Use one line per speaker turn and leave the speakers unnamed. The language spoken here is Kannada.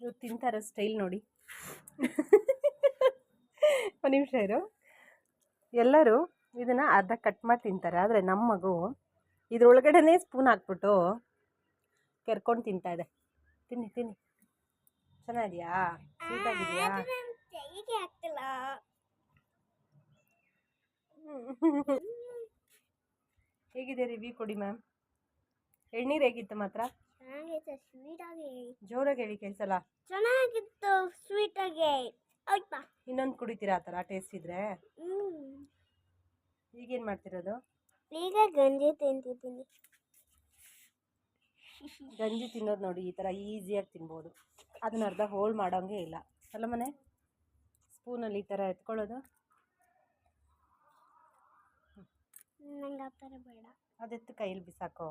ಇವ್ರು ತಿಂತಾರೋ ಸ್ಟೈಲ್ ನೋಡಿ. ಒಂದು ನಿಮಿಷ ಇರು. ಎಲ್ಲರೂ ಇದನ್ನು ಅರ್ಧ ಕಟ್ ಮಾಡಿ ತಿಂತಾರೆ, ಆದರೆ ನಮ್ಮ ಮಗು ಇದ್ರೊಳಗಡೆನೇ ಸ್ಪೂನ್ ಹಾಕ್ಬಿಟ್ಟು ಕೆರ್ಕೊಂಡು ತಿಂತಾ ಇದೆ. ತಿನ್ನಿ ತಿನ್ನಿ, ಚೆನ್ನಾಗಿದೆಯಾ? ಸ್ವೀಟಾಗಿದೆಯಾ? ಹೇಗಿದೆ ರಿವ್ಯೂ ಕೊಡಿ ಮ್ಯಾಮ್. ಎಳ್ನೀರು ಹೇಗಿತ್ತು ಮಾತ್ರ? ಜೋರಾಗಿ ಹೇಳಿ, ಕೇಳಿಸಲ್ಲ.
ಚೆನ್ನಾಗಿತ್ತು, ಸ್ವೀಟ್ ಆಗಿ.
ಇನ್ನೊಂದು ಕುಡಿತೀರಾ ಆ ಥರ ಟೇಸ್ಟ್ ಇದ್ರೆ? ಈಗೇನು ಮಾಡ್ತಿರೋದು?
ಈಗ ಗಂಜಿ ತಿಂತಿದ್ದೀನಿ.
ಗಂಜಿ ತಿನ್ನೋದು ನೋಡಿ, ಈ ಥರ ಈಸಿಯಾಗಿ ತಿನ್ಬೋದು. ಅದನ್ನ ಅರ್ಧ ಹೋಲ್ಡ್ ಮಾಡೋಂಗೆ ಇಲ್ಲ ಅಲ್ಲ ಮನೆ. ಸ್ಪೂನಲ್ಲಿ ಈ ಥರ ಎತ್ಕೊಳ್ಳೋದು.
ನಂಗೆ ಆ ಥರ ಬೇಡ.
ಅದೆತ್ತು ಕೈಯಲ್ಲಿ ಬಿಸಾಕೋ.